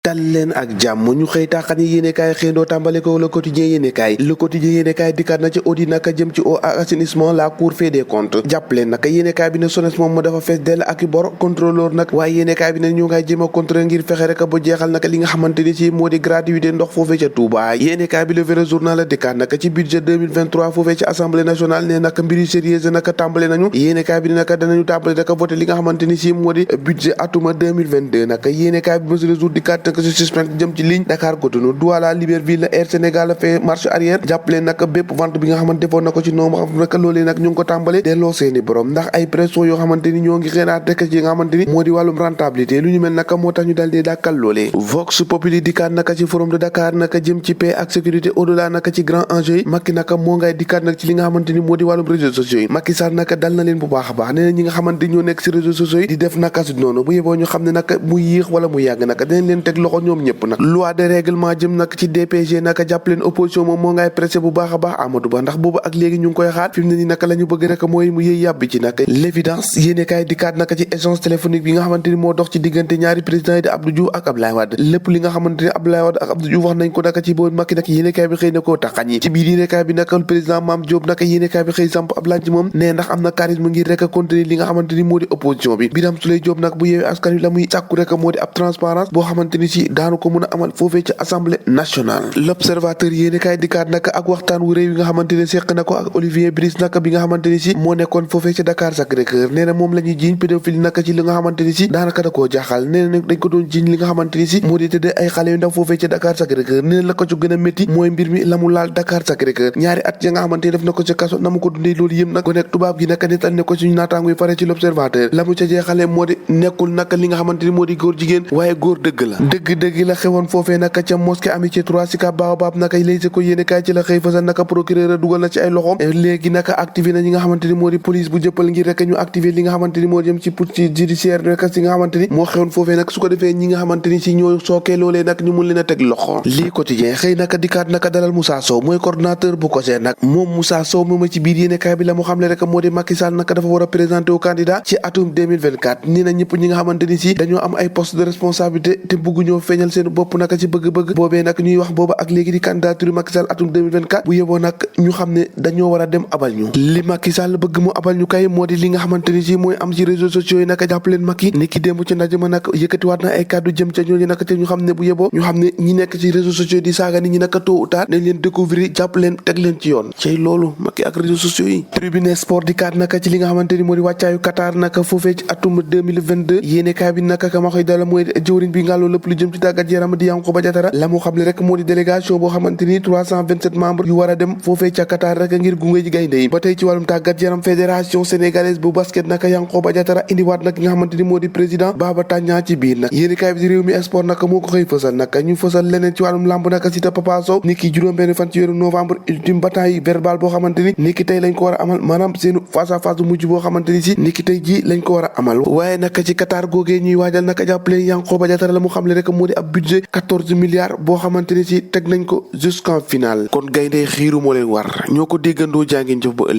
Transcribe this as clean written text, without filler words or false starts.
dal leen ak jàmm ñu xëy tàqan yi yéenekaay xëyndoo tàmbale ko le quotidien yéenekaay dikkaat na ci audit naka jëm ci eau ak assainissement la cour fait des comptes jàpp leen naka yéenekaay bi ne SONES moom mu dafa fees dell ak i bor contrôleur nag waaye yéenekaay bi ne ñu ngay jéem a contrôler ngir fexe rek ba jeexal naka li nga xamante ni ci moo di gratuité ndox foofee ca Touba yéenekaay bi le vrai journal la dikkaat naka ci budget 2023 foofee ci assemblée nationale ne naka mbiri sérieuse naka tàmbale nañu yéenekaay bi ne naka danañu tàmbale naka voté li nga xamante ni ci moo di budget atuma 2022 naka yéenekaay bi mesure jour dikkaat naka ci suspense jëm ci ligne Dakar Cotonou Douala Libreville Air Sénégal fait marche arrière jàppale nag bépp vente bi nga xamante defoon na ko ci noonu xam nag loolee nag ñu ngi ko tàmbale delloo seeni borom ndax ay pression yoo xamante ni ñoo ngi xeenaat rek ci nga xamante ni moo di wàllum rentabilité lu ñu mel naka moo tax ñu daal di dàkkal loolee Vox Populi dikkaat naka ci forum de Dakar naka jëm ci paix ak sécurité au-delà naka ci grand enjeu yi Macky naka moo ngay dikkaat nag ci li nga xamante ni moo di wàllum réseaux sociaux yi Macky Sall naka dal na leen bu baax a baax nee na ñi nga xamante ñoo nekk ci réseaux sociaux yi di def naka su noonu bu yeboo ñu xam ne naka mu yéex wala mu yàgg naka dinañ leen teg loxo ñoom ñëpp nag loi de règlement jëm nag ci DPG naka jàpp leen opposition moom moo ngay pressé bu baax a baax Amadou Ba ndax boobu ak léegi ñu ngi koy xaar fi mu ne nii naka la ñu bëgg rek mooy mu yëy yàbbi ci nag l'évidence yéenekaay dikkaat naka ci échange téléphonique bi nga xamante ni moo dox ci diggante ñaari président yi di Abdou Diouf ak Abdoulaye Wade lépp li nga xamante ni Abdoulaye Wade ak Abdou Diouf wax nañ ko naka ci boobu Macky nag yéenekaay bi xëy na koo taxañ yi ci biir yéenekaay bi naka président Mame Diop naka yéenekaay bi xëy samp ab laaj ci moom ne ndax am na charisme ngir rek contenir li nga xamante ni moo di opposition bi Birame Souleye Diop nag bu yeewee askan wi la muy sàkku rek moo di ab transparence boo xamante ni si daanu ko mën a amal foofee ci assemblée nationale l'observateur yéenekaay dikkaat naka ak waxtaan wu réew yi nga xamante ne seq na ko ak Olivier Brice naka bi nga xamante ni si moo nekkoon foofee ci Dakar Sacré-Cœur nee na moom la ñuy jiiñ pédophile naka ci li nga xamante ni si daanaka da koo jaaxal nee na dañ ko doon jiiñ li nga xamante ni si moo di tëddee ay xale yu ndaw foofee ci Dakar Sacré-Cœur nee na la ko ci gën a métti mooy mbir mi la mu laal Dakar Sacré-Cœur ñaari at ya nga xamante ni def na ko ci kaso na mu ko dundee loolu yëpp nag ko nekk tubaab gi naka netal ne ko suñu naataango yi fare ci l'observateur la mu ca jeexale moo di nekkul naka li nga xamante ni moo di góor jigéen waaye góor dëgg la dëgg la xewoon foofee naka ca mosquée Amitié 3 Sicap Baobab naka léegi ko yéenekaay ci la xëy fasal naka procureur dugal na ci ay loxoom léegi naka activé na ñi nga xamante ni moo di police bu jëppal ngir rek ñu activé li nga xamante ni moo jëm ci poursuite judiciaire rek si nga xamante ni moo xewoon foofee nag su ko defee ñi nga xamante ni si ñoo sookee loolee nag ñu mun leen a teg loxo lii quotidien xëy naka dikkaat naka dalal Moussa Sow mooy coordonnateur bu COJER nag moom Moussa Sow mooma ci biir yéenekaay bi la mu xamle rek moo di Macky Sall naka dafa war a présenté au candidat ci atum 2024 nii na ñëpp ñi nga xamante ni si dañoo am ay poste de responsabilité te bëgg ñoo feeñal seen bopp naka ci bëgg-bëgg boobee nag ñuy wax booba ak léegi di candidature Macky Sall atum 2024 bu yeboo nag ñu xam ne dañoo war a dem abal ñu li Macky Sall bëgg mu abal ñu kay moo di li nga xamante ni si mooy am ci réseaux sociaux yi naka jàpp leen Macky ni ki démb ci ndaje ma nag yëkkatiwaat na ay kàddu jëm ca ñooñu naka te ñu xam ne bu yeboo ñu xam ne ñi nekk ci réseaux sociaux yi di saaga nit ñi naka tôt ou tard dañ leen découvrir jàpp leen teg leen ci yoon cey loolu Macky ak réseaux sociaux yi tribune sport di kaat naka ci li nga xamante ni moo di wàccaayu Qatar naka foofee ci atum 2022 yéenekaay bi naka ka ma koy dala mooy jëwriñ bi ngàlloo lépp lu jëm ci tàggat yaram di Yankhoba Diattara la mu xam ne rek moo di délégation boo xamante ni 327 membres yu war a dem foofee ca Qatar rek ngir gunge ji gaynde yi ba tey ci wàllum tàggat yaram fédération sénégalaise bu basket naka Yankhoba Diattara indiwaat nag ki nga xamante ni moo di président Baba Tandian ci biir nag yéenekaay bi di réew mi sport naka moo ko xëy fësal naka ñu fësal leneen ci wàllum lamb naka Siteu Papa Sow ni ki juróom-benn fan ci weeru novembre ultime bataille verbal boo xamante ni ki tey lañ ko war a amal maanaam seenu face à face bu mujj boo xamante ni si ni ki tey ji lañ ko war a amal waaye naka ci Qatar googee ñuy waajal naka jàppale Yankhoba Diattara la mu xamle rek moo di ab budget 14 milliards boo xamante ni si teg nañ ko jusqu'en finale kon gaynde xiiru moo leen war ñoo ko déggandoo jàngeen jëf ba ëllëg